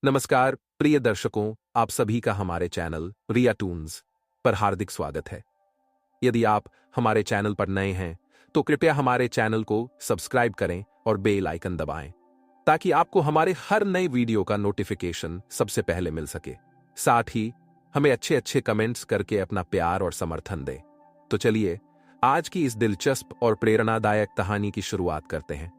नमस्कार प्रिय दर्शकों, आप सभी का हमारे चैनल रिया टून्स पर हार्दिक स्वागत है। यदि आप हमारे चैनल पर नए हैं तो कृपया हमारे चैनल को सब्सक्राइब करें और बेल आइकन दबाएं ताकि आपको हमारे हर नए वीडियो का नोटिफिकेशन सबसे पहले मिल सके। साथ ही हमें अच्छे अच्छे कमेंट्स करके अपना प्यार और समर्थन दें। तो चलिए आज की इस दिलचस्प और प्रेरणादायक कहानी की शुरुआत करते हैं।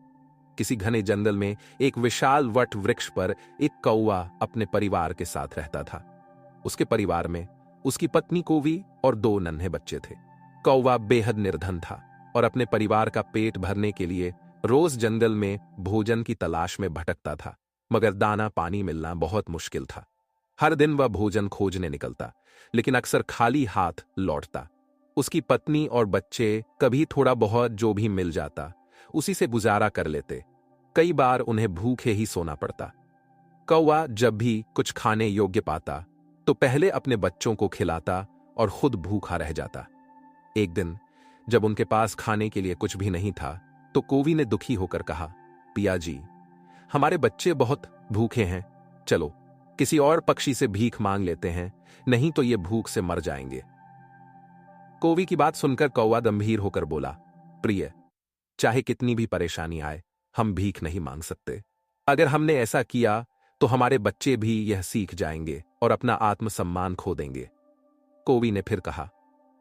किसी घने जंगल में एक विशाल वट वृक्ष पर एक कौवा अपने परिवार के साथ रहता था। उसके परिवार में उसकी पत्नी कोवी और 2 नन्हे बच्चे थे। कौवा बेहद निर्धन था और अपने परिवार का पेट भरने के लिए रोज जंगल में भोजन की तलाश में भटकता था, मगर दाना पानी मिलना बहुत मुश्किल था। हर दिन वह भोजन खोजने निकलता, लेकिन अक्सर खाली हाथ लौटता। उसकी पत्नी और बच्चे कभी थोड़ा बहुत जो भी मिल जाता उसी से गुजारा कर लेते। कई बार उन्हें भूखे ही सोना पड़ता। कौवा जब भी कुछ खाने योग्य पाता तो पहले अपने बच्चों को खिलाता और खुद भूखा रह जाता। एक दिन जब उनके पास खाने के लिए कुछ भी नहीं था तो कोवी ने दुखी होकर कहा, पिया जी, हमारे बच्चे बहुत भूखे हैं, चलो किसी और पक्षी से भीख मांग लेते हैं, नहीं तो ये भूख से मर जाएंगे। कोवी की बात सुनकर कौवा गंभीर होकर बोला, प्रिय, चाहे कितनी भी परेशानी आए, हम भीख नहीं मांग सकते। अगर हमने ऐसा किया तो हमारे बच्चे भी यह सीख जाएंगे और अपना आत्मसम्मान खो देंगे। कोवी ने फिर कहा,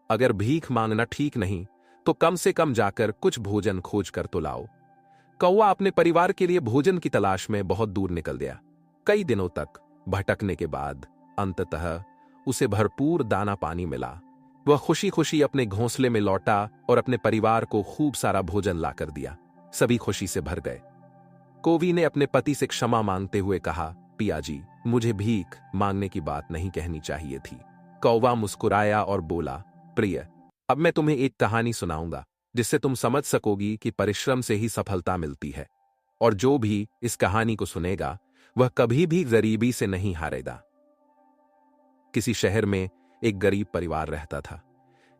अगर भीख मांगना ठीक नहीं तो कम से कम जाकर कुछ भोजन खोज कर तो लाओ। कौवा अपने परिवार के लिए भोजन की तलाश में बहुत दूर निकल गया। कई दिनों तक भटकने के बाद अंततः उसे भरपूर दाना पानी मिला। वह खुशी खुशी अपने घोंसले में लौटा और अपने परिवार को खूब सारा भोजन लाकर दिया। सभी खुशी से भर गए। कोवी ने अपने पति से क्षमा मांगते हुए कहा, पिया जी, मुझे भीख मांगने की बात नहीं कहनी चाहिए थी। कौवा मुस्कुराया और बोला, प्रिय, अब मैं तुम्हें एक कहानी सुनाऊंगा जिससे तुम समझ सकोगी कि परिश्रम से ही सफलता मिलती है, और जो भी इस कहानी को सुनेगा वह कभी भी गरीबी से नहीं हारेगा। किसी शहर में एक गरीब परिवार रहता था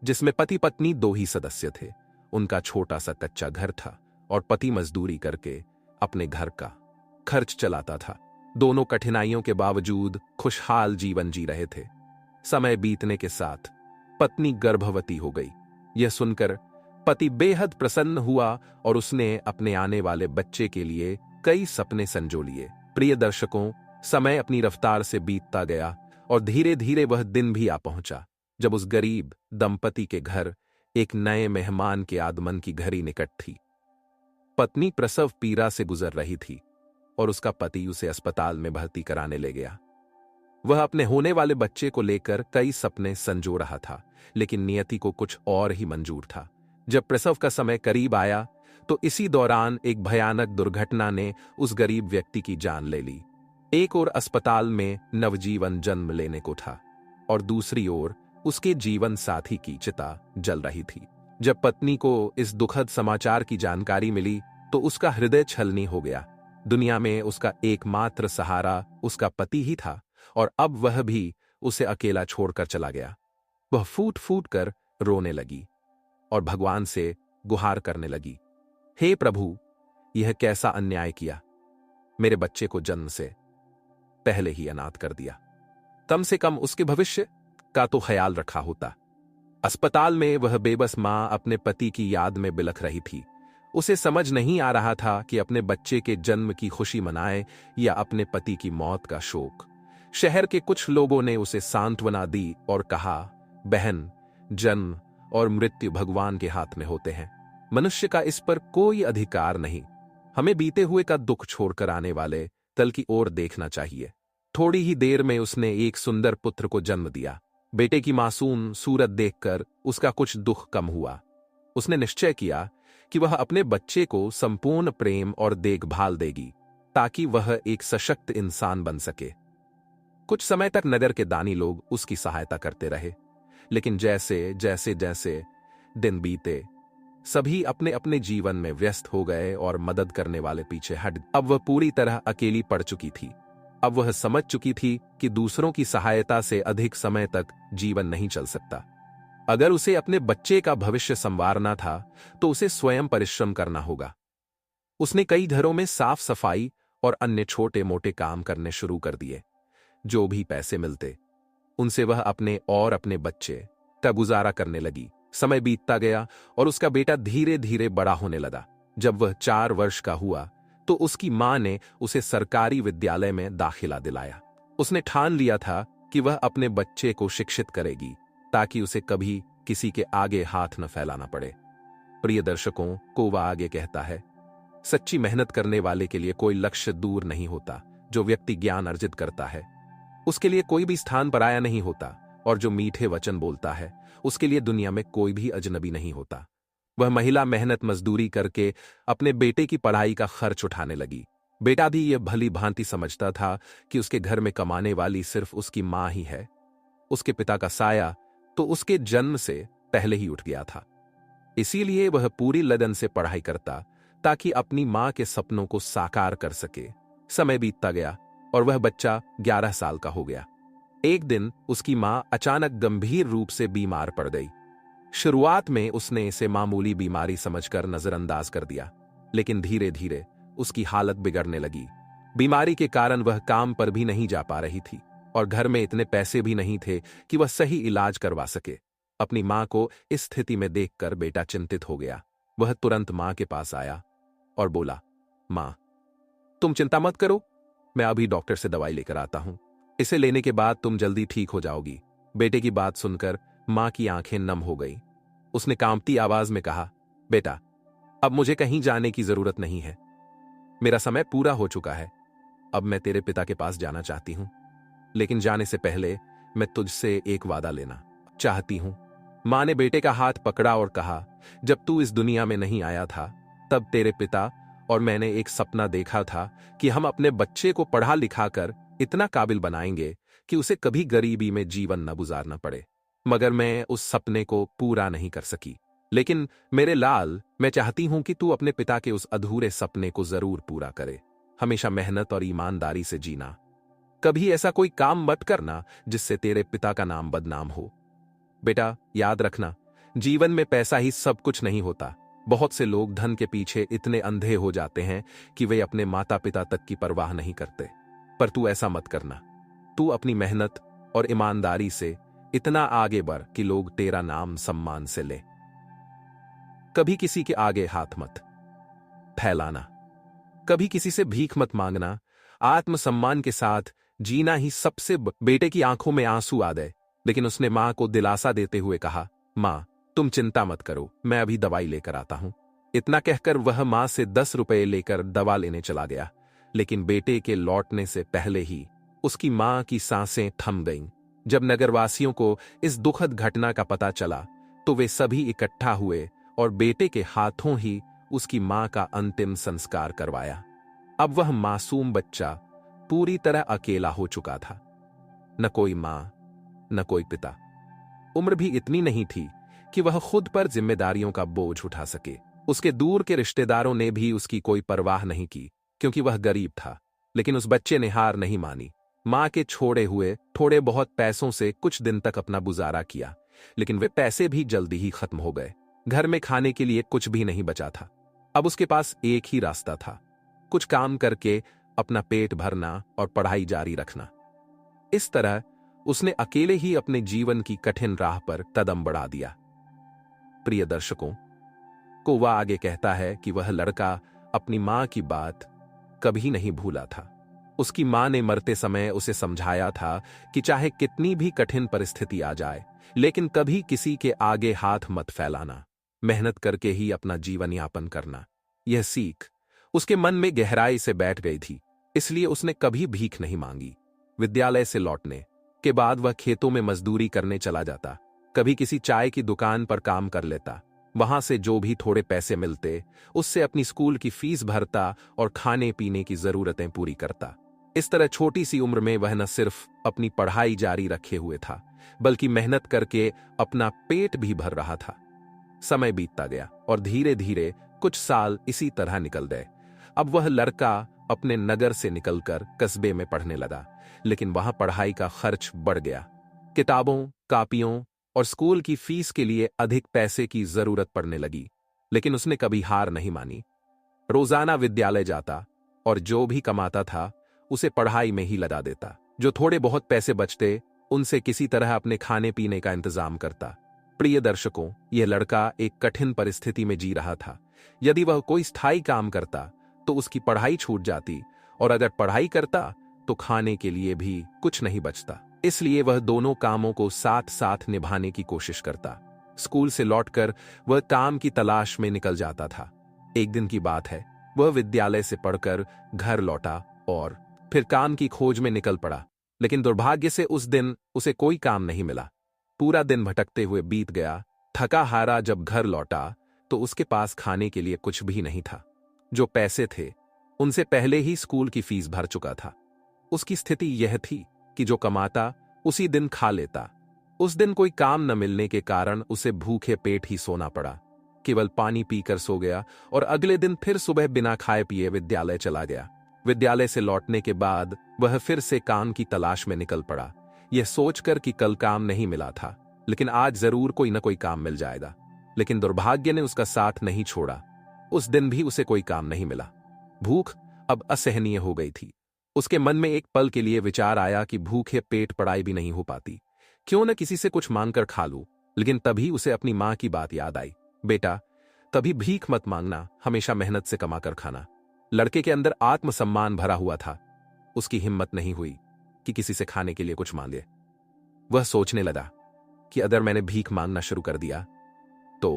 जिसमें पति पत्नी 2 ही सदस्य थे। उनका छोटा सा कच्चा घर था और पति मजदूरी करके अपने घर का खर्च चलाता था। दोनों कठिनाइयों के बावजूद खुशहाल जीवन जी रहे थे। समय बीतने के साथ पत्नी गर्भवती हो गई। यह सुनकर पति बेहद प्रसन्न हुआ और उसने अपने आने वाले बच्चे के लिए कई सपने संजो लिए। प्रिय दर्शकों, समय अपनी रफ्तार से बीतता गया और धीरे धीरे वह दिन भी आ पहुंचा जब उस गरीब दंपति के घर एक नए मेहमान के आगमन की घड़ी निकट थी। पत्नी प्रसव पीड़ा से गुजर रही थी और उसका पति उसे अस्पताल में भर्ती कराने ले गया। वह अपने होने वाले बच्चे को लेकर कई सपने संजो रहा था, लेकिन नियति को कुछ और ही मंजूर था। जब प्रसव का समय करीब आया तो इसी दौरान एक भयानक दुर्घटना ने उस गरीब व्यक्ति की जान ले ली। एक ओर अस्पताल में नवजीवन जन्म लेने को था और दूसरी ओर उसके जीवन साथी की चिता जल रही थी। जब पत्नी को इस दुखद समाचार की जानकारी मिली तो उसका हृदय छलनी हो गया। दुनिया में उसका एकमात्र सहारा उसका पति ही था और अब वह भी उसे अकेला छोड़कर चला गया। वह फूट फूट कर रोने लगी और भगवान से गुहार करने लगी, हे प्रभु, यह कैसा अन्याय किया। मेरे बच्चे को जन्म से पहले ही अनाथ कर दिया। कम से कम उसके भविष्य का तो ख्याल रखा होता। अस्पताल में वह बेबस मां अपने पति की याद में बिलख रही थी। उसे समझ नहीं आ रहा था कि अपने बच्चे के जन्म की खुशी मनाए या अपने पति की मौत का शोक। शहर के कुछ लोगों ने उसे सांत्वना दी और कहा, बहन, जन्म और मृत्यु भगवान के हाथ में होते हैं। मनुष्य का इस पर कोई अधिकार नहीं। हमें बीते हुए का दुख छोड़कर आने वाले कल की ओर देखना चाहिए। थोड़ी ही देर में उसने एक सुंदर पुत्र को जन्म दिया। बेटे की मासूम सूरत देखकर उसका कुछ दुख कम हुआ। उसने निश्चय किया कि वह अपने बच्चे को संपूर्ण प्रेम और देखभाल देगी ताकि वह एक सशक्त इंसान बन सके। कुछ समय तक नगर के दानी लोग उसकी सहायता करते रहे, लेकिन जैसे जैसे जैसे दिन बीते सभी अपने अपने जीवन में व्यस्त हो गए और मदद करने वाले पीछे हट। अब वह पूरी तरह अकेली पड़ चुकी थी। अब वह समझ चुकी थी कि दूसरों की सहायता से अधिक समय तक जीवन नहीं चल सकता। अगर उसे अपने बच्चे का भविष्य संवारना था तो उसे स्वयं परिश्रम करना होगा। उसने कई घरों में साफ सफाई और अन्य छोटे मोटे काम करने शुरू कर दिए। जो भी पैसे मिलते उनसे वह अपने और अपने बच्चे का गुजारा करने लगी। समय बीतता गया और उसका बेटा धीरे धीरे बड़ा होने लगा। जब वह 4 वर्ष का हुआ तो उसकी मां ने उसे सरकारी विद्यालय में दाखिला दिलाया। उसने ठान लिया था कि वह अपने बच्चे को शिक्षित करेगी ताकि उसे कभी किसी के आगे हाथ न फैलाना पड़े। प्रिय दर्शकों, को वह आगे कहता है, सच्ची मेहनत करने वाले के लिए कोई लक्ष्य दूर नहीं होता। जो व्यक्ति ज्ञान अर्जित करता है उसके लिए कोई भी स्थान पराया नहीं होता, और जो मीठे वचन बोलता है उसके लिए दुनिया में कोई भी अजनबी नहीं होता। वह महिला मेहनत मजदूरी करके अपने बेटे की पढ़ाई का खर्च उठाने लगी। बेटा भी यह भली भांति समझता था कि उसके घर में कमाने वाली सिर्फ उसकी मां ही है। उसके पिता का साया तो उसके जन्म से पहले ही उठ गया था। इसीलिए वह पूरी लगन से पढ़ाई करता ताकि अपनी मां के सपनों को साकार कर सके। समय बीतता गया और वह बच्चा 11 साल का हो गया। एक दिन उसकी मां अचानक गंभीर रूप से बीमार पड़ गई। शुरुआत में उसने इसे मामूली बीमारी समझकर नजरअंदाज कर दिया, लेकिन धीरे धीरे उसकी हालत बिगड़ने लगी। बीमारी के कारण वह काम पर भी नहीं जा पा रही थी और घर में इतने पैसे भी नहीं थे कि वह सही इलाज करवा सके। अपनी मां को इस स्थिति में देखकर बेटा चिंतित हो गया। वह तुरंत मां के पास आया और बोला, मां, तुम चिंता मत करो, मैं अभी डॉक्टर से दवाई लेकर आता हूं। इसे लेने के बाद तुम जल्दी ठीक हो जाओगी। बेटे की बात सुनकर मां की आंखें नम हो गई। उसने कांपती आवाज में कहा, बेटा, अब मुझे कहीं जाने की जरूरत नहीं है। मेरा समय पूरा हो चुका है। अब मैं तेरे पिता के पास जाना चाहती हूं, लेकिन जाने से पहले मैं तुझसे एक वादा लेना चाहती हूं। मां ने बेटे का हाथ पकड़ा और कहा, जब तू इस दुनिया में नहीं आया था तब तेरे पिता और मैंने एक सपना देखा था कि हम अपने बच्चे को पढ़ा लिखा कर इतना काबिल बनाएंगे कि उसे कभी गरीबी में जीवन न गुजारना पड़े। मगर मैं उस सपने को पूरा नहीं कर सकी। लेकिन मेरे लाल, मैं चाहती हूं कि तू अपने पिता के उस अधूरे सपने को जरूर पूरा करे। हमेशा मेहनत और ईमानदारी से जीना। कभी ऐसा कोई काम मत करना जिससे तेरे पिता का नाम बदनाम हो। बेटा, याद रखना, जीवन में पैसा ही सब कुछ नहीं होता। बहुत से लोग धन के पीछे इतने अंधे हो जाते हैं कि वे अपने माता पिता तक की परवाह नहीं करते। पर तू ऐसा मत करना। तू अपनी मेहनत और ईमानदारी से इतना आगे बढ़ कि लोग तेरा नाम सम्मान से ले। कभी किसी के आगे हाथ मत फैलाना। कभी किसी से भीख मत मांगना। आत्मसम्मान के साथ जीना ही सबसे बेटे की आंखों में आंसू आ गए, लेकिन उसने मां को दिलासा देते हुए कहा, मां, तुम चिंता मत करो, मैं अभी दवाई लेकर आता हूं। इतना कहकर वह मां से 10 रुपए लेकर दवा लेने चला गया, लेकिन बेटे के लौटने से पहले ही उसकी मां की सांसें थम गईं। जब नगरवासियों को इस दुखद घटना का पता चला तो वे सभी इकट्ठा हुए और बेटे के हाथों ही उसकी मां का अंतिम संस्कार करवाया। अब वह मासूम बच्चा पूरी तरह अकेला हो चुका था। न कोई मां, न कोई पिता। उम्र भी इतनी नहीं थी कि वह खुद पर जिम्मेदारियों का बोझ उठा सके। उसके दूर के रिश्तेदारों ने भी उसकी कोई परवाह नहीं की, क्योंकि वह गरीब था। लेकिन उस बच्चे ने हार नहीं मानी। मां के छोड़े हुए थोड़े बहुत पैसों से कुछ दिन तक अपना गुजारा किया, लेकिन वे पैसे भी जल्दी ही खत्म हो गए। घर में खाने के लिए कुछ भी नहीं बचा था। अब उसके पास एक ही रास्ता था, कुछ काम करके अपना पेट भरना और पढ़ाई जारी रखना। इस तरह उसने अकेले ही अपने जीवन की कठिन राह पर कदम बढ़ा दिया। प्रिय दर्शकों, को वह आगे कहता है कि वह लड़का अपनी मां की बात कभी नहीं भूला था। उसकी मां ने मरते समय उसे समझाया था कि चाहे कितनी भी कठिन परिस्थिति आ जाए, लेकिन कभी किसी के आगे हाथ मत फैलाना। मेहनत करके ही अपना जीवन यापन करना। यह सीख उसके मन में गहराई से बैठ गई थी, इसलिए उसने कभी भीख नहीं मांगी। विद्यालय से लौटने के बाद वह खेतों में मजदूरी करने चला जाता। कभी किसी चाय की दुकान पर काम कर लेता। वहां से जो भी थोड़े पैसे मिलते उससे अपनी स्कूल की फीस भरता और खाने पीने की जरूरतें पूरी करता। इस तरह छोटी सी उम्र में वह न सिर्फ अपनी पढ़ाई जारी रखे हुए था, बल्कि मेहनत करके अपना पेट भी भर रहा था। समय बीतता गया और धीरे धीरे कुछ साल इसी तरह निकल गए। अब वह लड़का अपने नगर से निकलकर कस्बे में पढ़ने लगा, लेकिन वहां पढ़ाई का खर्च बढ़ गया। किताबों, कापियों और स्कूल की फीस के लिए अधिक पैसे की जरूरत पड़ने लगी, लेकिन उसने कभी हार नहीं मानी। रोजाना विद्यालय जाता और जो भी कमाता था उसे पढ़ाई में ही लगा देता। जो थोड़े बहुत पैसे बचते उनसे किसी तरह अपने खाने पीने का इंतजाम करता। प्रिय दर्शकों, यह लड़का एक कठिन परिस्थिति में जी रहा था। यदि वह कोई स्थायी काम करता तो उसकी पढ़ाई छूट जाती, और अगर पढ़ाई करता तो खाने के लिए भी कुछ नहीं बचता। इसलिए वह दोनों कामों को साथ साथ निभाने की कोशिश करता। स्कूल से लौटकर वह काम की तलाश में निकल जाता था। एक दिन की बात है, वह विद्यालय से पढ़कर घर लौटा और फिर काम की खोज में निकल पड़ा। लेकिन दुर्भाग्य से उस दिन उसे कोई काम नहीं मिला। पूरा दिन भटकते हुए बीत गया। थका हारा जब घर लौटा तो उसके पास खाने के लिए कुछ भी नहीं था। जो पैसे थे उनसे पहले ही स्कूल की फीस भर चुका था। उसकी स्थिति यह थी कि जो कमाता उसी दिन खा लेता। उस दिन कोई काम न मिलने के कारण उसे भूखे पेट ही सोना पड़ा। केवल पानी पीकर सो गया और अगले दिन फिर सुबह बिना खाए पिए विद्यालय चला गया। विद्यालय से लौटने के बाद वह फिर से काम की तलाश में निकल पड़ा, यह सोचकर कि कल काम नहीं मिला था, लेकिन आज जरूर कोई न कोई काम मिल जाएगा। लेकिन दुर्भाग्य ने उसका साथ नहीं छोड़ा। उस दिन भी उसे कोई काम नहीं मिला। भूख अब असहनीय हो गई थी। उसके मन में एक पल के लिए विचार आया कि भूखे पेट पढ़ाई भी नहीं हो पाती, क्यों न किसी से कुछ मांगकर खा लूं। लेकिन तभी उसे अपनी मां की बात याद आई, बेटा कभी भीख मत मांगना, हमेशा मेहनत से कमाकर खाना। लड़के के अंदर आत्मसम्मान भरा हुआ था। उसकी हिम्मत नहीं हुई कि किसी से खाने के लिए कुछ मांगे। वह सोचने लगा कि अगर मैंने भीख मांगना शुरू कर दिया तो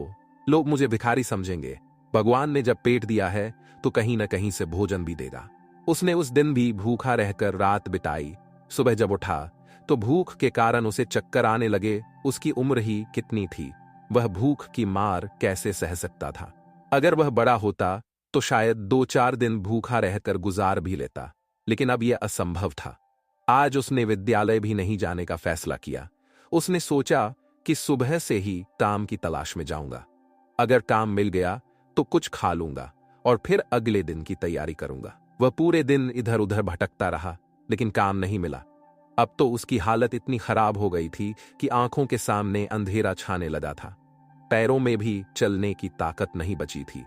लोग मुझे भिखारी समझेंगे। भगवान ने जब पेट दिया है तो कहीं न कहीं से भोजन भी देगा। उसने उस दिन भी भूखा रहकर रात बिताई। सुबह जब उठा तो भूख के कारण उसे चक्कर आने लगे। उसकी उम्र ही कितनी थी, वह भूख की मार कैसे सह सकता था। अगर वह बड़ा होता तो शायद 2-4 दिन भूखा रहकर गुजार भी लेता, लेकिन अब यह असंभव था। आज उसने विद्यालय भी नहीं जाने का फैसला किया। उसने सोचा कि सुबह से ही काम की तलाश में जाऊंगा। अगर काम मिल गया तो कुछ खा लूंगा और फिर अगले दिन की तैयारी करूंगा। वह पूरे दिन इधर उधर भटकता रहा, लेकिन काम नहीं मिला। अब तो उसकी हालत इतनी खराब हो गई थी कि आंखों के सामने अंधेरा छाने लगा था। पैरों में भी चलने की ताकत नहीं बची थी।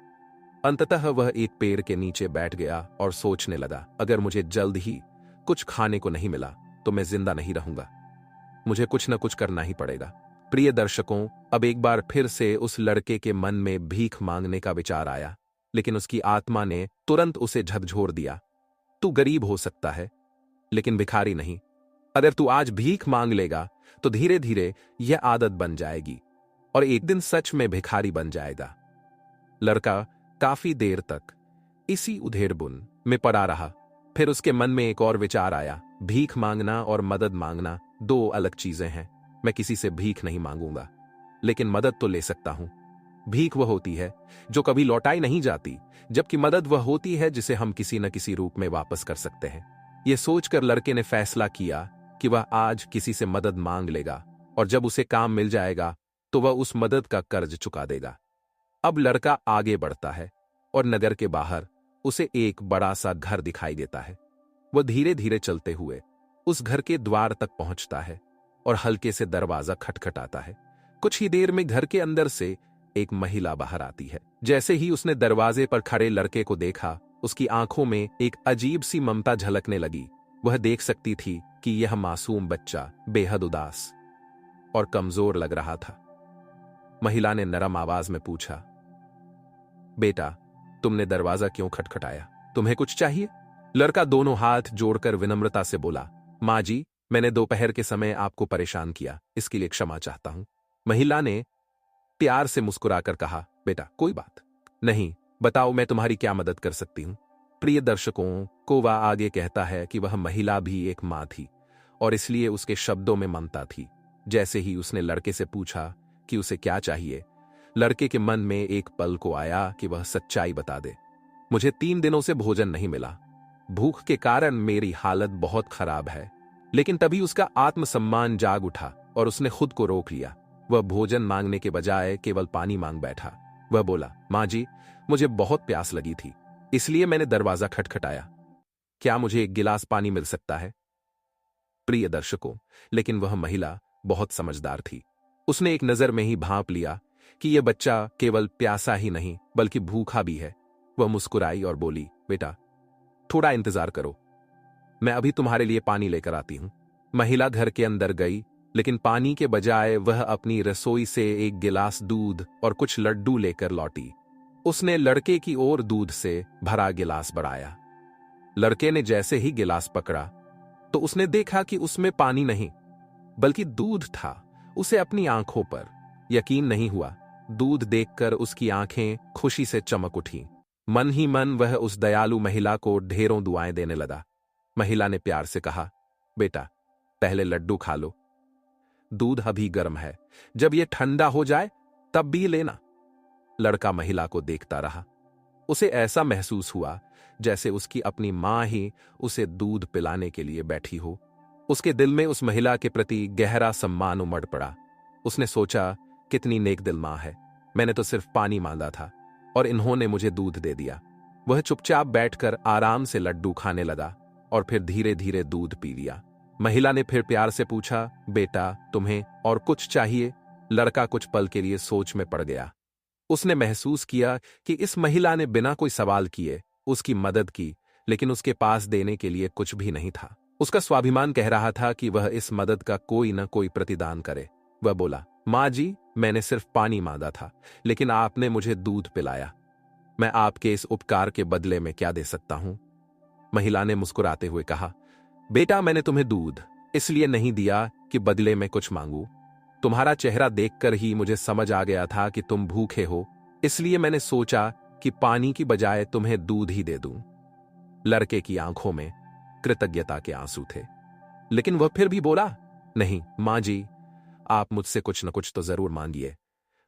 अंततः वह एक पेड़ के नीचे बैठ गया और सोचने लगा, अगर मुझे जल्द ही कुछ खाने को नहीं मिला तो मैं जिंदा नहीं रहूंगा। मुझे कुछ न कुछ करना ही पड़ेगा। प्रिय दर्शकों, अब एक बार फिर से उस लड़के के मन में भीख मांगने का विचार आया, लेकिन उसकी आत्मा ने तुरंत उसे झकझोर दिया। तू गरीब हो सकता है, लेकिन भिखारी नहीं। अगर तू आज भीख मांग लेगा तो धीरे धीरे यह आदत बन जाएगी और एक दिन सच में भिखारी बन जाएगा। लड़का काफी देर तक इसी उधेड़बुन में पड़ा रहा। फिर उसके मन में एक और विचार आया, भीख मांगना और मदद मांगना दो अलग चीजें हैं। मैं किसी से भीख नहीं मांगूंगा, लेकिन मदद तो ले सकता हूं। भीख वह होती है जो कभी लौटाई नहीं जाती, जबकि मदद वह होती है जिसे हम किसी न किसी रूप में वापस कर सकते हैं। यह सोचकर लड़के ने फैसला किया कि वह आज किसी से मदद मांग लेगा और जब उसे काम मिल जाएगा तो वह उस मदद का कर्ज चुका देगा। अब लड़का आगे बढ़ता है और नगर के बाहर उसे एक बड़ा सा घर दिखाई देता है। वह धीरे धीरे चलते हुए उस घर के द्वार तक पहुंचता है और हल्के से दरवाजा खटखटाता है। कुछ ही देर में घर के अंदर से एक महिला बाहर आती है। जैसे ही उसने दरवाजे पर खड़े लड़के को देखा, उसकी आंखों में एक अजीब सी ममता झलकने लगी। वह देख सकती थी कि यह मासूम बच्चा बेहद उदास और कमजोर लग रहा था। महिला ने नरम आवाज में पूछा, बेटा तुमने दरवाजा क्यों खटखटाया? तुम्हें कुछ चाहिए? लड़का दोनों हाथ जोड़कर विनम्रता से बोला, माँ जी, मैंने दोपहर के समय आपको परेशान किया, इसके लिए क्षमा चाहता हूं। महिला ने प्यार से मुस्कुराकर कहा, बेटा कोई बात नहीं, बताओ मैं तुम्हारी क्या मदद कर सकती हूं। प्रिय दर्शकों को वह आगे कहता है कि वह महिला भी एक मां थी और इसलिए उसके शब्दों में ममता थी। जैसे ही उसने लड़के से पूछा कि उसे क्या चाहिए, लड़के के मन में एक पल को आया कि वह सच्चाई बता दे। मुझे 3 दिनों से भोजन नहीं मिला, भूख के कारण मेरी हालत बहुत खराब है। लेकिन तभी उसका आत्मसम्मान जाग उठा और उसने खुद को रोक लिया। वह भोजन मांगने के बजाय केवल पानी मांग बैठा। वह बोला, माँ जी, मुझे बहुत प्यास लगी थी, इसलिए मैंने दरवाजा खटखटाया। क्या मुझे एक गिलास पानी मिल सकता है? प्रिय दर्शकों, लेकिन वह महिला बहुत समझदार थी। उसने एक नजर में ही भांप लिया कि यह बच्चा केवल प्यासा ही नहीं बल्कि भूखा भी है। वह मुस्कुराई और बोली, बेटा थोड़ा इंतजार करो, मैं अभी तुम्हारे लिए पानी लेकर आती हूं। महिला घर के अंदर गई, लेकिन पानी के बजाय वह अपनी रसोई से एक गिलास दूध और कुछ लड्डू लेकर लौटी। उसने लड़के की ओर दूध से भरा गिलास बढ़ाया। लड़के ने जैसे ही गिलास पकड़ा तो उसने देखा कि उसमें पानी नहीं बल्कि दूध था। उसे अपनी आंखों पर यकीन नहीं हुआ। दूध देखकर उसकी आंखें खुशी से चमक उठीं। मन ही मन वह उस दयालु महिला को ढेरों दुआएं देने लगा। महिला ने प्यार से कहा, बेटा, पहले लड्डू खा लो, दूध अभी गर्म है, जब यह ठंडा हो जाए तब भी लेना। लड़का महिला को देखता रहा। उसे ऐसा महसूस हुआ जैसे उसकी अपनी मां ही उसे दूध पिलाने के लिए बैठी हो। उसके दिल में उस महिला के प्रति गहरा सम्मान उमड़ पड़ा। उसने सोचा, कितनी नेक दिल मां है, मैंने तो सिर्फ पानी मांगा था और इन्होंने मुझे दूध दे दिया। वह चुपचाप बैठकर आराम से लड्डू खाने लगा और फिर धीरे धीरे दूध पी लिया। महिला ने फिर प्यार से पूछा, बेटा, तुम्हें और कुछ चाहिए? लड़का कुछ पल के लिए सोच में पड़ गया। उसने महसूस किया कि इस महिला ने बिना कोई सवाल किए उसकी मदद की, लेकिन उसके पास देने के लिए कुछ भी नहीं था। उसका स्वाभिमान कह रहा था कि वह इस मदद का कोई न कोई प्रतिदान करे। वह बोला, मां जी, मैंने सिर्फ पानी मांगा था, लेकिन आपने मुझे दूध पिलाया। मैं आपके इस उपकार के बदले में क्या दे सकता हूं? महिला ने मुस्कुराते हुए कहा, बेटा, मैंने तुम्हें दूध इसलिए नहीं दिया कि बदले में कुछ मांगू। तुम्हारा चेहरा देखकर ही मुझे समझ आ गया था कि तुम भूखे हो, इसलिए मैंने सोचा कि पानी की बजाय तुम्हें दूध ही दे दूं। लड़के की आंखों में कृतज्ञता के आंसू थे, लेकिन वह फिर भी बोला, नहीं मां जी, आप मुझसे कुछ न कुछ तो जरूर मांगिए,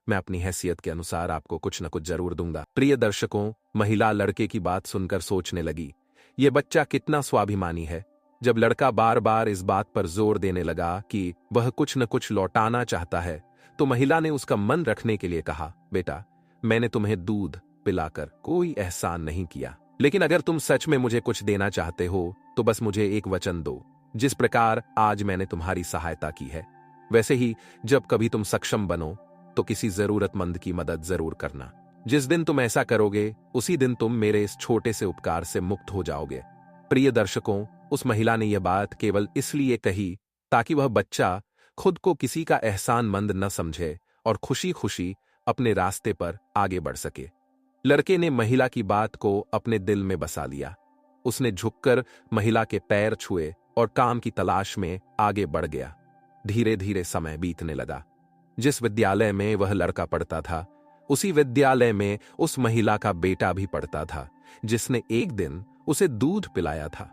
मैं अपनी हैसियत के अनुसार आपको कुछ न कुछ जरूर दूंगा। प्रिय दर्शकों, महिला लड़के की बात सुनकर सोचने लगी, यह बच्चा कितना स्वाभिमानी है। जब लड़का बार बार इस बात पर जोर देने लगा कि वह कुछ न कुछ लौटाना चाहता है, तो महिला ने उसका मन रखने के लिए कहा, बेटा, मैंने तुम्हें दूध पिलाकर कोई एहसान नहीं किया, लेकिन अगर तुम सच में मुझे कुछ देना चाहते हो तो बस मुझे एक वचन दो। जिस प्रकार आज मैंने तुम्हारी सहायता की है, वैसे ही जब कभी तुम सक्षम बनो तो किसी जरूरतमंद की मदद जरूर करना। जिस दिन तुम ऐसा करोगे, उसी दिन तुम मेरे इस छोटे से उपकार से मुक्त हो जाओगे। प्रिय दर्शकों, उस महिला ने यह बात केवल इसलिए कही ताकि वह बच्चा खुद को किसी का एहसानमंद न समझे और खुशी खुशी अपने रास्ते पर आगे बढ़ सके। लड़के ने महिला की बात को अपने दिल में बसा लिया। उसने झुककर महिला के पैर छुए और काम की तलाश में आगे बढ़ गया। धीरे धीरे समय बीतने लगा। जिस विद्यालय में वह लड़का पढ़ता था, उसी विद्यालय में उस महिला का बेटा भी पढ़ता था, जिसने एक दिन उसे दूध पिलाया था।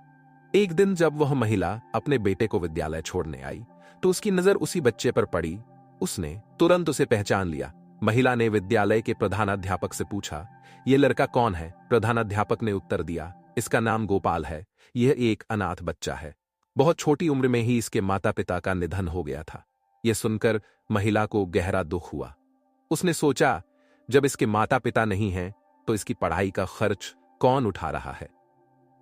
एक दिन जब वह महिला अपने बेटे को विद्यालय छोड़ने आई, तो उसकी नजर उसी बच्चे पर पड़ी। उसने तुरंत उसे पहचान लिया। महिला ने विद्यालय के प्रधानाध्यापक से पूछा, यह लड़का कौन है? प्रधानाध्यापक ने उत्तर दिया, इसका नाम गोपाल है। यह एक अनाथ बच्चा है। बहुत छोटी उम्र में ही इसके माता पिता का निधन हो गया था। यह सुनकर महिला को गहरा दुख हुआ। उसने सोचा, जब इसके माता पिता नहीं हैं, तो इसकी पढ़ाई का खर्च कौन उठा रहा है?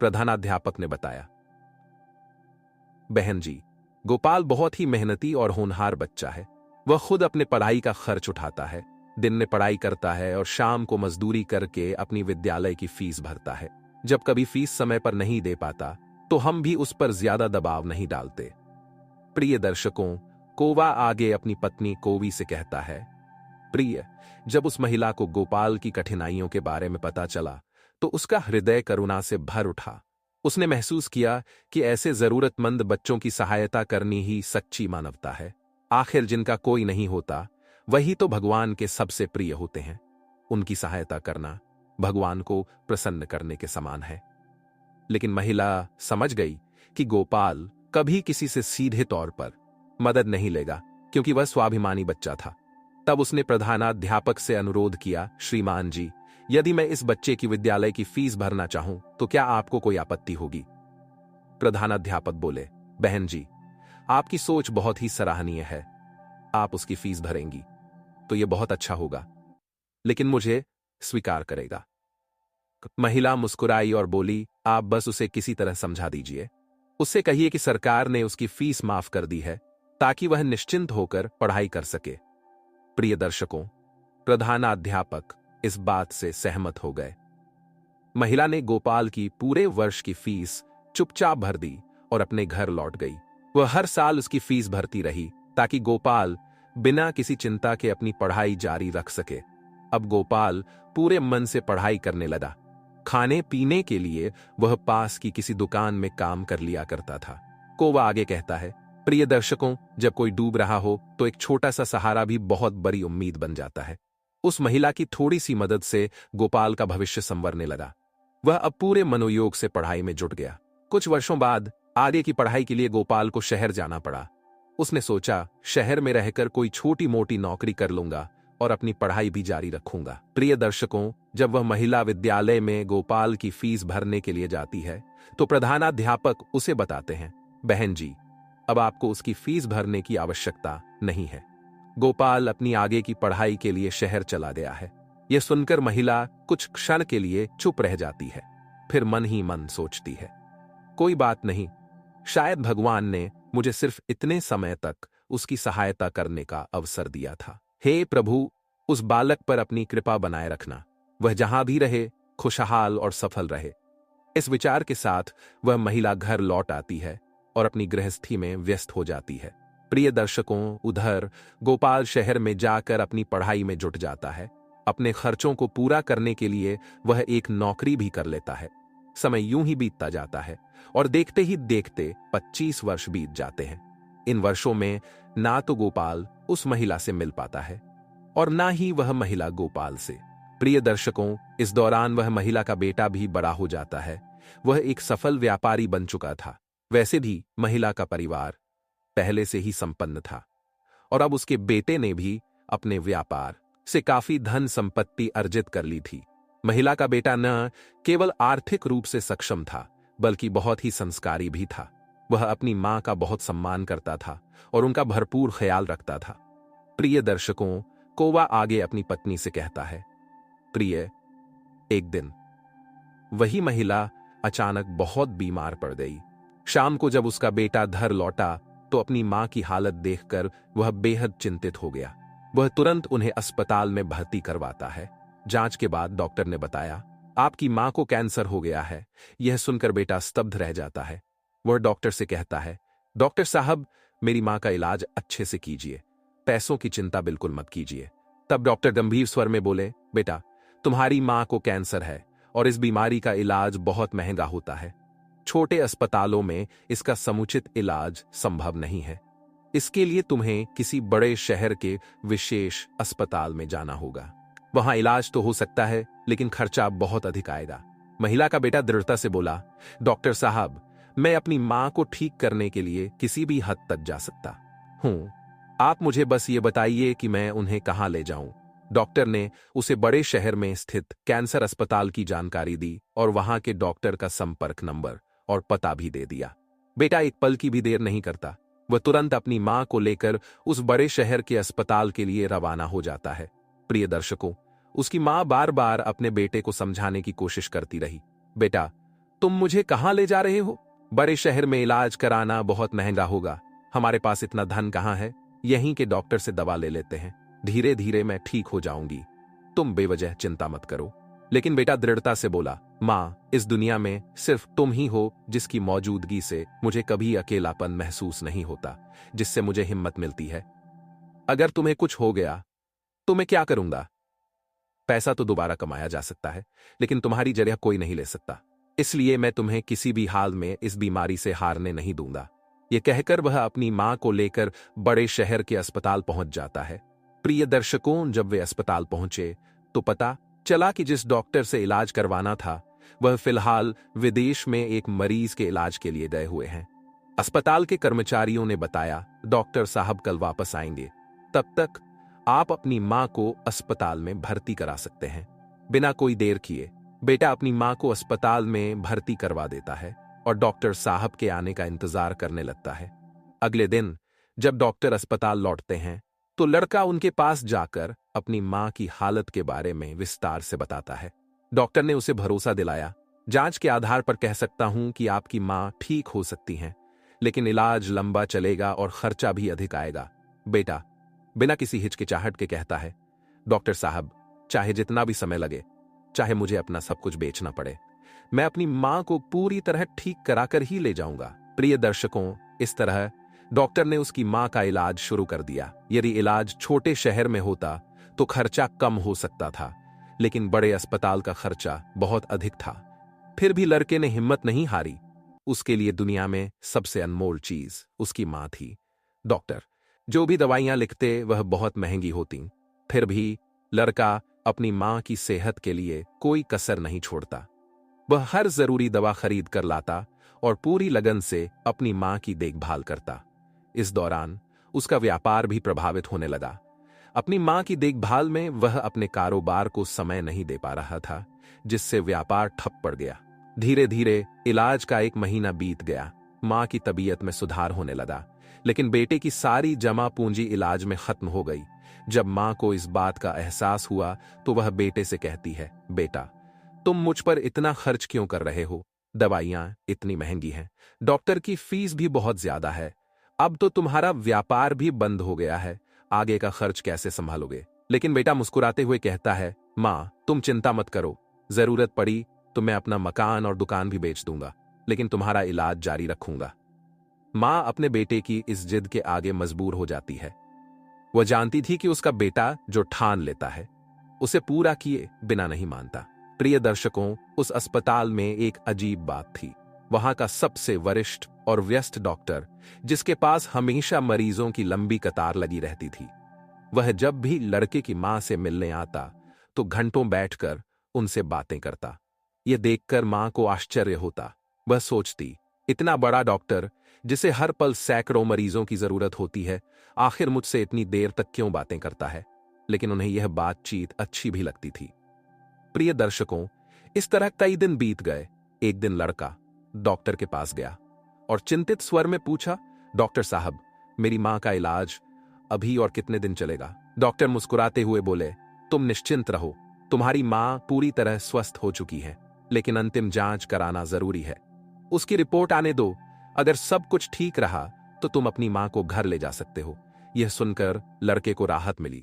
प्रधानाध्यापक ने बताया, बहन जी, गोपाल बहुत ही मेहनती और होनहार बच्चा है। वह खुद अपने पढ़ाई का खर्च उठाता है, दिन में पढ़ाई करता है और शाम को मजदूरी करके अपनी विद्यालय की फीस भरता है। जब कभी फीस समय पर नहीं दे पाता तो हम भी उस पर ज्यादा दबाव नहीं डालते। प्रिय दर्शकों, कोवा आगे अपनी पत्नी कोवी से कहता है, प्रिय, जब उस महिला को गोपाल की कठिनाइयों के बारे में पता चला तो उसका हृदय करुणा से भर उठा। उसने महसूस किया कि ऐसे जरूरतमंद बच्चों की सहायता करनी ही सच्ची मानवता है। आखिर जिनका कोई नहीं होता, वही तो भगवान के सबसे प्रिय होते हैं। उनकी सहायता करना भगवान को प्रसन्न करने के समान है। लेकिन महिला समझ गई कि गोपाल कभी किसी से सीधे तौर पर मदद नहीं लेगा, क्योंकि वह स्वाभिमानी बच्चा था। तब उसने प्रधानाध्यापक से अनुरोध किया, श्रीमान जी, यदि मैं इस बच्चे की विद्यालय की फीस भरना चाहूं तो क्या आपको कोई आपत्ति होगी? प्रधानाध्यापक बोले, बहन जी, आपकी सोच बहुत ही सराहनीय है। आप उसकी फीस भरेंगी तो यह बहुत अच्छा होगा, लेकिन मुझे स्वीकार करेगा। महिला मुस्कुराई और बोली, आप बस उसे किसी तरह समझा दीजिए। उससे कहिए कि सरकार ने उसकी फीस माफ कर दी है ताकि वह निश्चिंत होकर पढ़ाई कर सके। प्रिय दर्शकों, प्रधानाध्यापक इस बात से सहमत हो गए। महिला ने गोपाल की पूरे वर्ष की फीस चुपचाप भर दी और अपने घर लौट गई। वह हर साल उसकी फीस भरती रही ताकि गोपाल बिना किसी चिंता के अपनी पढ़ाई जारी रख सके। अब गोपाल पूरे मन से पढ़ाई करने लगा। खाने पीने के लिए वह पास की किसी दुकान में काम कर लिया करता था। कोवा आगे कहता है, प्रिय दर्शकों, जब कोई डूब रहा हो तो एक छोटा सा सहारा भी बहुत बड़ी उम्मीद बन जाता है। उस महिला की थोड़ी सी मदद से गोपाल का भविष्य संवरने लगा। वह अब पूरे मनोयोग से पढ़ाई में जुट गया। कुछ वर्षों बाद आगे की पढ़ाई के लिए गोपाल को शहर जाना पड़ा। उसने सोचा, शहर में रहकर कोई छोटी मोटी नौकरी कर लूंगा और अपनी पढ़ाई भी जारी रखूंगा। प्रिय दर्शकों, जब वह महिला विद्यालय में गोपाल की फीस भरने के लिए जाती है तो प्रधानाध्यापक उसे बताते हैं, बहन जी, अब आपको उसकी फीस भरने की आवश्यकता नहीं है। गोपाल अपनी आगे की पढ़ाई के लिए शहर चला गया है। यह सुनकर महिला कुछ क्षण के लिए चुप रह जाती है, फिर मन ही मन सोचती है, कोई बात नहीं, शायद भगवान ने मुझे सिर्फ इतने समय तक उसकी सहायता करने का अवसर दिया था। हे प्रभु, उस बालक पर अपनी कृपा बनाए रखना, वह जहां भी रहे खुशहाल और सफल रहे। इस विचार के साथ वह महिला घर लौट आती है और अपनी गृहस्थी में व्यस्त हो जाती है। प्रिय दर्शकों, उधर गोपाल शहर में जाकर अपनी पढ़ाई में जुट जाता है। अपने खर्चों को पूरा करने के लिए वह एक नौकरी भी कर लेता है। समय यूं ही बीतता जाता है और देखते ही देखते 25 वर्ष बीत जाते हैं। इन वर्षों में ना तो गोपाल उस महिला से मिल पाता है और ना ही वह महिला गोपाल से। प्रिय दर्शकों, इस दौरान वह महिला का बेटा भी बड़ा हो जाता है। वह एक सफल व्यापारी बन चुका था। वैसे भी महिला का परिवार पहले से ही संपन्न था और अब उसके बेटे ने भी अपने व्यापार से काफी धन संपत्ति अर्जित कर ली थी। महिला का बेटा न केवल आर्थिक रूप से सक्षम था बल्कि बहुत ही संस्कारी भी था। वह अपनी मां का बहुत सम्मान करता था और उनका भरपूर ख्याल रखता था। प्रिय दर्शकों, कोवा आगे अपनी पत्नी से कहता है, प्रिय, एक दिन वही महिला अचानक बहुत बीमार पड़ गई। शाम को जब उसका बेटा घर लौटा तो अपनी मां की हालत देखकर वह बेहद चिंतित हो गया। वह तुरंत उन्हें अस्पताल में भर्ती करवाता है। जांच के बाद डॉक्टर ने बताया, आपकी मां को कैंसर हो गया है। यह सुनकर बेटा स्तब्ध रह जाता है। वह डॉक्टर से कहता है, डॉक्टर साहब, मेरी मां का इलाज अच्छे से कीजिए, पैसों की चिंता बिल्कुल मत कीजिए। तब डॉक्टर गंभीर स्वर में बोले, बेटा, तुम्हारी मां को कैंसर है और इस बीमारी का इलाज बहुत महंगा होता है। छोटे अस्पतालों में इसका समुचित इलाज संभव नहीं है। इसके लिए तुम्हें किसी बड़े शहर के विशेष अस्पताल में जाना होगा। वहां इलाज तो हो सकता है लेकिन खर्चा बहुत अधिक आएगा। महिला का बेटा दृढ़ता से बोला, डॉक्टर साहब, मैं अपनी मां को ठीक करने के लिए किसी भी हद तक जा सकता हूं। आप मुझे बस ये बताइए कि मैं उन्हें कहां ले जाऊं। डॉक्टर ने उसे बड़े शहर में स्थित कैंसर अस्पताल की जानकारी दी और वहां के डॉक्टर का संपर्क नंबर और पता भी दे दिया। बेटा एक पल की भी देर नहीं करता। वह तुरंत अपनी मां को लेकर उस बड़े शहर के अस्पताल के लिए रवाना हो जाता है। प्रिय दर्शकों, उसकी मां बार बार अपने बेटे को समझाने की कोशिश करती रही, बेटा, तुम मुझे कहां ले जा रहे हो? बड़े शहर में इलाज कराना बहुत महंगा होगा। हमारे पास इतना धन कहां है? यहीं के डॉक्टर से दवा ले लेते हैं। धीरे धीरे मैं ठीक हो जाऊंगी। तुम बेवजह चिंता मत करो। लेकिन बेटा दृढ़ता से बोला, मां, इस दुनिया में सिर्फ तुम ही हो जिसकी मौजूदगी से मुझे कभी अकेलापन महसूस नहीं होता, जिससे मुझे हिम्मत मिलती है। अगर तुम्हें कुछ हो गया तो मैं क्या करूंगा? पैसा तो दोबारा कमाया जा सकता है, लेकिन तुम्हारी जगह कोई नहीं ले सकता। इसलिए मैं तुम्हें किसी भी हाल में इस बीमारी से हारने नहीं दूंगा। यह कहकर वह अपनी मां को लेकर बड़े शहर के अस्पताल पहुंच जाता है। प्रिय दर्शकों, जब वे अस्पताल पहुंचे तो पता चला कि जिस डॉक्टर से इलाज करवाना था वह फिलहाल विदेश में एक मरीज के इलाज के लिए गए हुए हैं। अस्पताल के कर्मचारियों ने बताया, डॉक्टर साहब कल वापस आएंगे, तब तक आप अपनी मां को अस्पताल में भर्ती करा सकते हैं। बिना कोई देर किए बेटा अपनी मां को अस्पताल में भर्ती करवा देता है और डॉक्टर साहब के आने का इंतजार करने लगता है। अगले दिन जब डॉक्टर अस्पताल लौटते हैं तो लड़का उनके पास जाकर अपनी मां की हालत के बारे में विस्तार से बताता है। डॉक्टर ने उसे भरोसा दिलाया, जांच के आधार पर कह सकता हूं कि आपकी मां ठीक हो सकती हैं, लेकिन इलाज लंबा चलेगा और खर्चा भी अधिक आएगा। बेटा बिना किसी हिचकिचाहट के कहता है, डॉक्टर साहब, चाहे जितना भी समय लगे चाहे मुझे अपना सब कुछ बेचना पड़े। मैं अपनी मां को पूरी तरह ठीक कराकर ही ले जाऊंगा। प्रिय दर्शकों, इस तरह डॉक्टर ने उसकी मां का इलाज शुरू कर दिया। यदि इलाज छोटे शहर में होता तो खर्चा कम हो सकता था, लेकिन बड़े अस्पताल का खर्चा बहुत अधिक था। फिर भी लड़के ने हिम्मत नहीं हारी। उसके लिए दुनिया में सबसे अनमोल चीज उसकी मां थी। डॉक्टर जो भी दवाइयां लिखते वह बहुत महंगी होती, फिर भी लड़का अपनी मां की सेहत के लिए कोई कसर नहीं छोड़ता। वह हर जरूरी दवा खरीद कर लाता और पूरी लगन से अपनी मां की देखभाल करता। इस दौरान उसका व्यापार भी प्रभावित होने लगा। अपनी मां की देखभाल में वह अपने कारोबार को समय नहीं दे पा रहा था, जिससे व्यापार ठप पड़ गया। धीरे धीरे इलाज का 1 महीना बीत गया। मां की तबीयत में सुधार होने लगा, लेकिन बेटे की सारी जमा पूंजी इलाज में खत्म हो गई। जब मां को इस बात का एहसास हुआ तो वह बेटे से कहती है, बेटा, तुम मुझ पर इतना खर्च क्यों कर रहे हो? दवाइयां इतनी महंगी हैं, डॉक्टर की फीस भी बहुत ज्यादा है। अब तो तुम्हारा व्यापार भी बंद हो गया है, आगे का खर्च कैसे संभालोगे? लेकिन बेटा मुस्कुराते हुए कहता है, मां, तुम चिंता मत करो, जरूरत पड़ी तो मैं अपना मकान और दुकान भी बेच दूंगा, लेकिन तुम्हारा इलाज जारी रखूंगा। मां अपने बेटे की इस जिद के आगे मजबूर हो जाती है। वह जानती थी कि उसका बेटा जो ठान लेता है उसे पूरा किए बिना नहीं मानता। प्रिय दर्शकों, उस अस्पताल में एक अजीब बात थी। वहां का सबसे वरिष्ठ और व्यस्त डॉक्टर, जिसके पास हमेशा मरीजों की लंबी कतार लगी रहती थी, वह जब भी लड़के की मां से मिलने आता तो घंटों बैठकर उनसे बातें करता। यह देखकर मां को आश्चर्य होता। वह सोचती, इतना बड़ा डॉक्टर जिसे हर पल सैकड़ों मरीजों की जरूरत होती है, आखिर मुझसे इतनी देर तक क्यों बातें करता है? लेकिन उन्हें यह बातचीत अच्छी भी लगती थी। प्रिय दर्शकों, इस तरह कई दिन बीत गए। एक दिन लड़का डॉक्टर के पास गया और चिंतित स्वर में पूछा, डॉक्टर साहब, मेरी मां का इलाज अभी और कितने दिन चलेगा? डॉक्टर मुस्कुराते हुए बोले, तुम निश्चिंत रहो, तुम्हारी मां पूरी तरह स्वस्थ हो चुकी है, लेकिन अंतिम जांच कराना जरूरी है। उसकी रिपोर्ट आने दो, अगर सब कुछ ठीक रहा तो तुम अपनी मां को घर ले जा सकते हो। यह सुनकर लड़के को राहत मिली।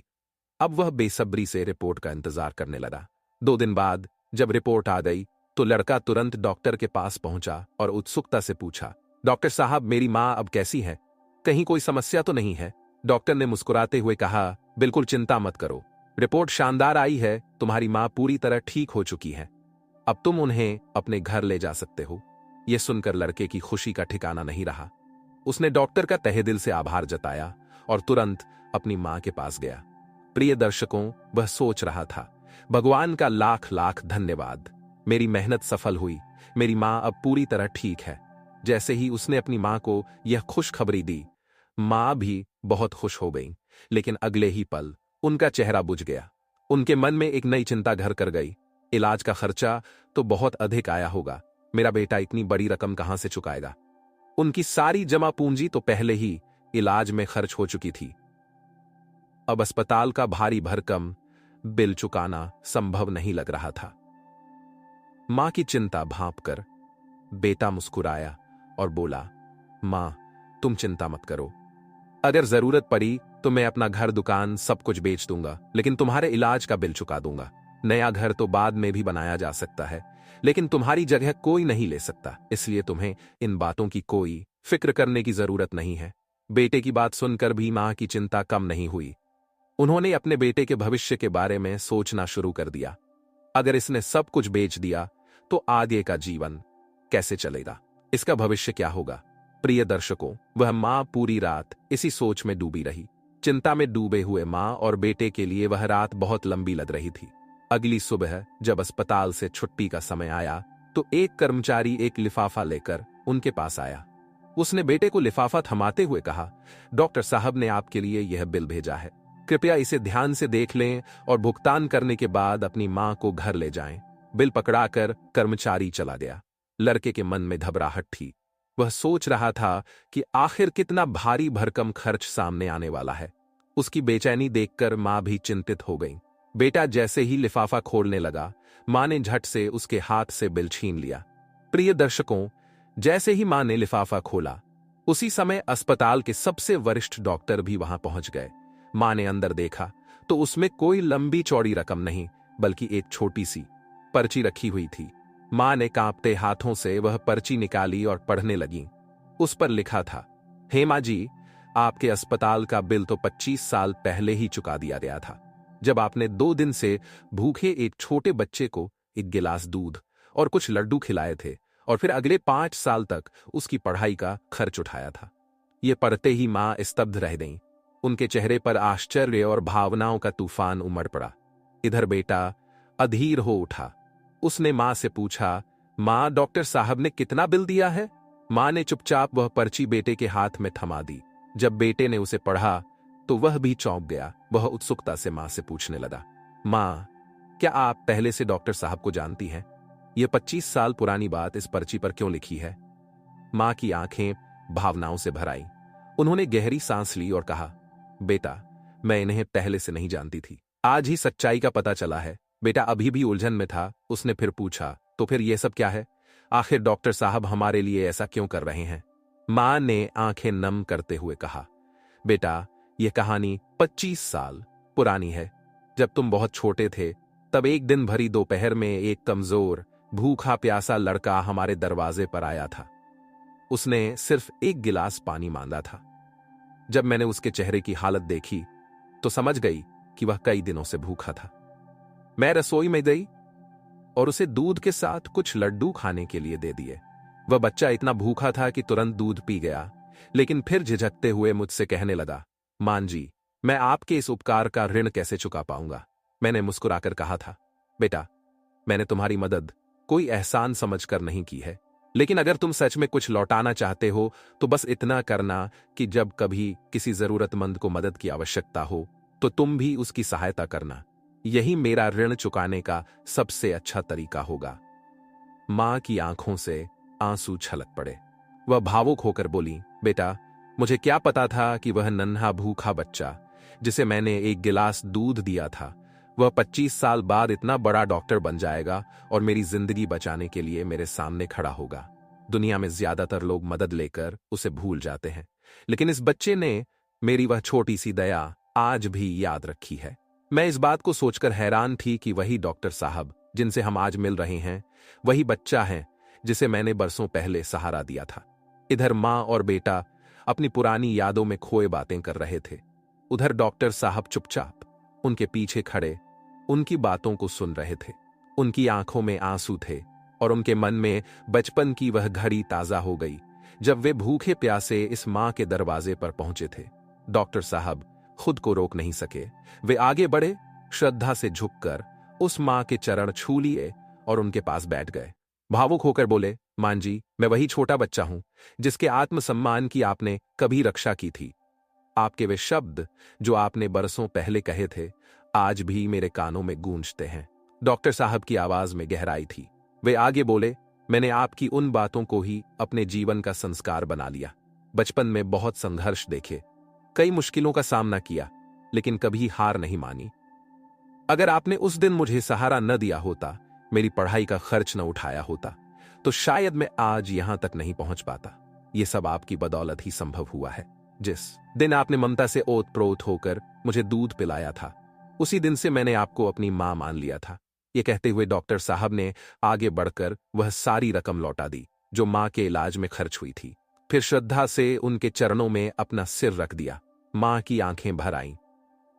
अब वह बेसब्री से रिपोर्ट का इंतजार करने लगा। 2 दिन बाद जब रिपोर्ट आ गई तो लड़का तुरंत डॉक्टर के पास पहुंचा और उत्सुकता से पूछा, डॉक्टर साहब, मेरी मां अब कैसी है? कहीं कोई समस्या तो नहीं है? डॉक्टर ने मुस्कुराते हुए कहा, बिल्कुल चिंता मत करो, रिपोर्ट शानदार आई है, तुम्हारी मां पूरी तरह ठीक हो चुकी है। अब तुम उन्हें अपने घर ले जा सकते हो। यह सुनकर लड़के की खुशी का ठिकाना नहीं रहा। उसने डॉक्टर का तहे दिल से आभार जताया और तुरंत अपनी मां के पास गया। प्रिय दर्शकों, वह सोच रहा था, भगवान का लाख लाख धन्यवाद, मेरी मेहनत सफल हुई, मेरी मां अब पूरी तरह ठीक है। जैसे ही उसने अपनी मां को यह खुशखबरी दी, मां भी बहुत खुश हो गई, लेकिन अगले ही पल उनका चेहरा बुझ गया। उनके मन में एक नई चिंता घर कर गई। इलाज का खर्चा तो बहुत अधिक आया होगा, मेरा बेटा इतनी बड़ी रकम कहां से चुकाएगा? उनकी सारी जमा पूंजी तो पहले ही इलाज में खर्च हो चुकी थी। अब अस्पताल का भारी भरकम बिल चुकाना संभव नहीं लग रहा था। मां की चिंता भांपकर बेटा मुस्कुराया और बोला, मां, तुम चिंता मत करो, अगर जरूरत पड़ी तो मैं अपना घर दुकान सब कुछ बेच दूंगा, लेकिन तुम्हारे इलाज का बिल चुका दूंगा। नया घर तो बाद में भी बनाया जा सकता है, लेकिन तुम्हारी जगह कोई नहीं ले सकता, इसलिए तुम्हें इन बातों की कोई फिक्र करने की जरूरत नहीं है। बेटे की बात सुनकर भी मां की चिंता कम नहीं हुई। उन्होंने अपने बेटे के भविष्य के बारे में सोचना शुरू कर दिया। अगर इसने सब कुछ बेच दिया तो आगे का जीवन कैसे चलेगा? इसका भविष्य क्या होगा? प्रिय दर्शकों, वह मां पूरी रात इसी सोच में डूबी रही। चिंता में डूबे हुए मां और बेटे के लिए वह रात बहुत लंबी लग रही थी। अगली सुबह जब अस्पताल से छुट्टी का समय आया तो एक कर्मचारी एक लिफाफा लेकर उनके पास आया। उसने बेटे को लिफाफा थमाते हुए कहा, डॉक्टर साहब ने आपके लिए यह बिल भेजा है, कृपया इसे ध्यान से देख लें और भुगतान करने के बाद अपनी मां को घर ले जाएं। बिल पकड़ाकर कर्मचारी चला गया। लड़के के मन में घबराहट थी। वह सोच रहा था कि आखिर कितना भारी भरकम खर्च सामने आने वाला है। उसकी बेचैनी देखकर मां भी चिंतित हो गई। बेटा जैसे ही लिफाफा खोलने लगा, मां ने झट से उसके हाथ से बिल छीन लिया। प्रिय दर्शकों, जैसे ही मां ने लिफाफा खोला, उसी समय अस्पताल के सबसे वरिष्ठ डॉक्टर भी वहां पहुंच गए। मां ने अंदर देखा तो उसमें कोई लंबी चौड़ी रकम नहीं, बल्कि एक छोटी सी पर्ची रखी हुई थी। मां ने कांपते हाथों से वह पर्ची निकाली और पढ़ने लगी। उस पर लिखा था, हेमा जी, आपके अस्पताल का बिल तो 25 साल पहले ही चुका दिया गया था, जब आपने 2 दिन से भूखे एक छोटे बच्चे को एक गिलास दूध और कुछ लड्डू खिलाए थे और फिर अगले 5 साल तक उसकी पढ़ाई का खर्च उठाया था। ये पढ़ते ही मां स्तब्ध रह गईं। उनके चेहरे पर आश्चर्य और भावनाओं का तूफान उमड़ पड़ा। इधर बेटा अधीर हो उठा। उसने मां से पूछा, मां, डॉक्टर साहब ने कितना बिल दिया है? मां ने चुपचाप वह पर्ची बेटे के हाथ में थमा दी। जब बेटे ने उसे पढ़ा तो वह भी चौंक गया। वह उत्सुकता से मां से पूछने लगा, मां, क्या आप पहले से डॉक्टर साहब को जानती हैं? यह 25 साल पुरानी बात इस पर्ची पर क्यों लिखी है? मां की आंखें भावनाओं से भर आईं। उन्होंने गहरी सांस ली और कहा, बेटा, मैं इन्हें पहले से नहीं जानती थी, आज ही सच्चाई का पता चला है। बेटा अभी भी उलझन में था। उसने फिर पूछा, तो फिर यह सब क्या है? आखिर डॉक्टर साहब हमारे लिए ऐसा क्यों कर रहे हैं? मां ने आंखें नम करते हुए कहा, बेटा, यह कहानी 25 साल पुरानी है। जब तुम बहुत छोटे थे, तब एक दिन भरी दोपहर में एक कमजोर, भूखा प्यासा लड़का हमारे दरवाजे पर आया था। उसने सिर्फ एक गिलास पानी मांगा था। जब मैंने उसके चेहरे की हालत देखी तो समझ गई कि वह कई दिनों से भूखा था। मैं रसोई में गई और उसे दूध के साथ कुछ लड्डू खाने के लिए दे दिए। वह बच्चा इतना भूखा था कि तुरंत दूध पी गया, लेकिन फिर झिझकते हुए मुझसे कहने लगा, मां जी, मैं आपके इस उपकार का ऋण कैसे चुका पाऊंगा? मैंने मुस्कुराकर कहा था, बेटा, मैंने तुम्हारी मदद कोई एहसान समझकर नहीं की है, लेकिन अगर तुम सच में कुछ लौटाना चाहते हो तो बस इतना करना कि जब कभी किसी जरूरतमंद को मदद की आवश्यकता हो तो तुम भी उसकी सहायता करना। यही मेरा ऋण चुकाने का सबसे अच्छा तरीका होगा। मां की आंखों से आंसू छलक पड़े। वह भावुक होकर बोली, बेटा, मुझे क्या पता था कि वह नन्हा भूखा बच्चा जिसे मैंने एक गिलास दूध दिया था, वह 25 साल बाद इतना बड़ा डॉक्टर बन जाएगा और मेरी जिंदगी बचाने के लिए मेरे सामने खड़ा होगा। दुनिया में ज्यादातर लोग मदद लेकर उसे भूल जाते हैं, लेकिन इस बच्चे ने मेरी वह छोटी सी दया आज भी याद रखी है। मैं इस बात को सोचकर हैरान थी कि वही डॉक्टर साहब जिनसे हम आज मिल रहे हैं, वही बच्चा है जिसे मैंने बरसों पहले सहारा दिया था। इधर मां और बेटा अपनी पुरानी यादों में खोए बातें कर रहे थे। उधर डॉक्टर साहब चुपचाप उनके पीछे खड़े उनकी बातों को सुन रहे थे। उनकी आंखों में आंसू थे और उनके मन में बचपन की वह घड़ी ताजा हो गई जब वे भूखे प्यासे इस मां के दरवाजे पर पहुंचे थे। डॉक्टर साहब खुद को रोक नहीं सके। वे आगे बढ़े, श्रद्धा से झुककर उस मां के चरण छू लिए और उनके पास बैठ गए। भावुक होकर बोले, मां जी, मैं वही छोटा बच्चा हूं जिसके आत्मसम्मान की आपने कभी रक्षा की थी। आपके वे शब्द जो आपने बरसों पहले कहे थे आज भी मेरे कानों में गूंजते हैं। डॉक्टर साहब की आवाज में गहराई थी। वे आगे बोले, मैंने आपकी उन बातों को ही अपने जीवन का संस्कार बना लिया। बचपन में बहुत संघर्ष देखे, कई मुश्किलों का सामना किया, लेकिन कभी हार नहीं मानी। अगर आपने उस दिन मुझे सहारा न दिया होता, मेरी पढ़ाई का खर्च न उठाया होता, तो शायद मैं आज यहां तक नहीं पहुंच पाता। यह सब आपकी बदौलत ही संभव हुआ है। जिस दिन आपने ममता से ओत-प्रोत होकर मुझे दूध पिलाया था, उसी दिन से मैंने आपको अपनी मां मान लिया था। यह कहते हुए डॉक्टर साहब ने आगे बढ़कर वह सारी रकम लौटा दी जो मां के इलाज में खर्च हुई थी। फिर श्रद्धा से उनके चरणों में अपना सिर रख दिया। मां की आंखें भर आईं।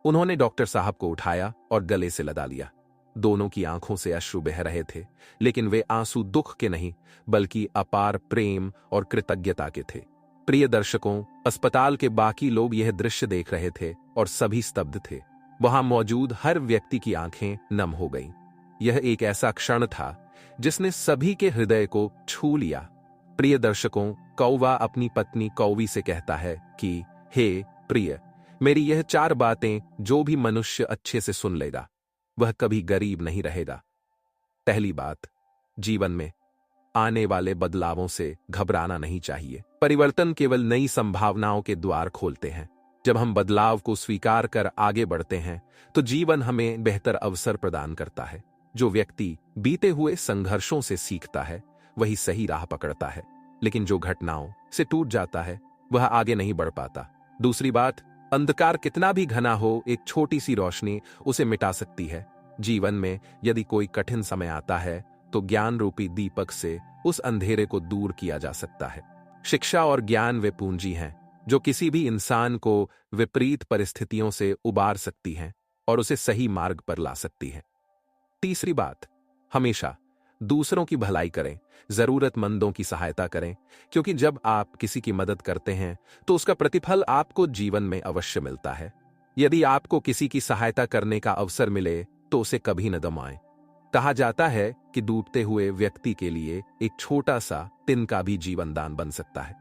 उन्होंने डॉक्टर साहब को उठाया और गले से लगा लिया। दोनों की आंखों से अश्रु बह रहे थे, लेकिन वे आंसू दुख के नहीं बल्कि अपार प्रेम और कृतज्ञता के थे। प्रिय दर्शकों, अस्पताल के बाकी लोग यह दृश्य देख रहे थे और सभी स्तब्ध थे। वहां मौजूद हर व्यक्ति की आंखें नम हो गईं। यह एक ऐसा क्षण था जिसने सभी के हृदय को छू लिया। प्रिय दर्शकों, कौवा अपनी पत्नी कौवी से कहता है कि हे प्रिय, मेरी यह 4 बातें जो भी मनुष्य अच्छे से सुन लेगा वह कभी गरीब नहीं रहेगा। पहली बात, जीवन में आने वाले बदलावों से घबराना नहीं चाहिए। परिवर्तन केवल नई संभावनाओं के द्वार खोलते हैं। जब हम बदलाव को स्वीकार कर आगे बढ़ते हैं तो जीवन हमें बेहतर अवसर प्रदान करता है। जो व्यक्ति बीते हुए संघर्षों से सीखता है वही सही राह पकड़ता है, लेकिन जो घटनाओं से टूट जाता है वह आगे नहीं बढ़ पाता। दूसरी बात, अंधकार कितना भी घना हो, एक छोटी सी रोशनी उसे मिटा सकती है। जीवन में यदि कोई कठिन समय आता है तो ज्ञान रूपी दीपक से उस अंधेरे को दूर किया जा सकता है। शिक्षा और ज्ञान वे पूंजी हैं जो किसी भी इंसान को विपरीत परिस्थितियों से उबार सकती हैं और उसे सही मार्ग पर ला सकती है। तीसरी बात, हमेशा दूसरों की भलाई करें, जरूरतमंदों की सहायता करें, क्योंकि जब आप किसी की मदद करते हैं तो उसका प्रतिफल आपको जीवन में अवश्य मिलता है। यदि आपको किसी की सहायता करने का अवसर मिले तो उसे कभी न गंवाएं। कहा जाता है कि डूबते हुए व्यक्ति के लिए एक छोटा सा तिनका भी जीवन दान बन सकता है।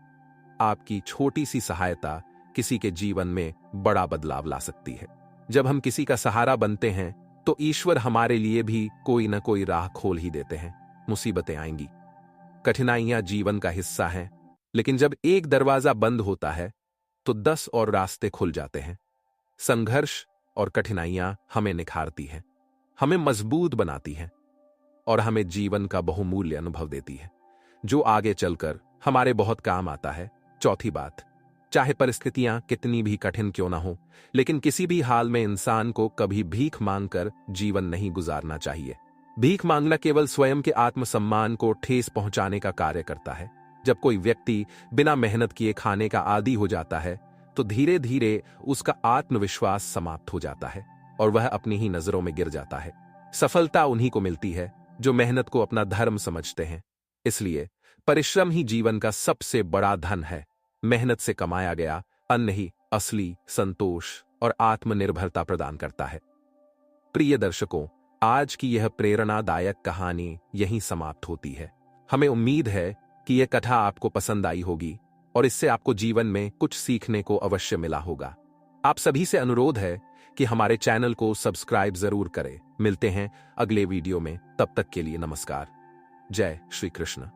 आपकी छोटी सी सहायता किसी के जीवन में बड़ा बदलाव ला सकती है। जब हम किसी का सहारा बनते हैं तो ईश्वर हमारे लिए भी कोई न कोई राह खोल ही देते हैं। मुसीबतें आएंगी, कठिनाइयां जीवन का हिस्सा हैं, लेकिन जब एक दरवाजा बंद होता है तो 10 और रास्ते खुल जाते हैं। संघर्ष और कठिनाइयां हमें निखारती हैं, हमें मजबूत बनाती हैं और हमें जीवन का बहुमूल्य अनुभव देती है, जो आगे चलकर हमारे बहुत काम आता है। चौथी बात, चाहे परिस्थितियां कितनी भी कठिन क्यों ना हो, लेकिन किसी भी हाल में इंसान को कभी भीख मांगकर जीवन नहीं गुजारना चाहिए। भीख मांगना केवल स्वयं के आत्मसम्मान को ठेस पहुंचाने का कार्य करता है। जब कोई व्यक्ति बिना मेहनत किए खाने का आदी हो जाता है तो धीरे धीरे उसका आत्मविश्वास समाप्त हो जाता है और वह अपनी ही नजरों में गिर जाता है। सफलता उन्हीं को मिलती है जो मेहनत को अपना धर्म समझते हैं। इसलिए परिश्रम ही जीवन का सबसे बड़ा धन है। मेहनत से कमाया गया अन्न ही असली संतोष और आत्मनिर्भरता प्रदान करता है। प्रिय दर्शकों, आज की यह प्रेरणादायक कहानी यहीं समाप्त होती है। हमें उम्मीद है कि यह कथा आपको पसंद आई होगी और इससे आपको जीवन में कुछ सीखने को अवश्य मिला होगा। आप सभी से अनुरोध है कि हमारे चैनल को सब्सक्राइब जरूर करें। मिलते हैं अगले वीडियो में, तब तक के लिए नमस्कार। जय श्री कृष्ण।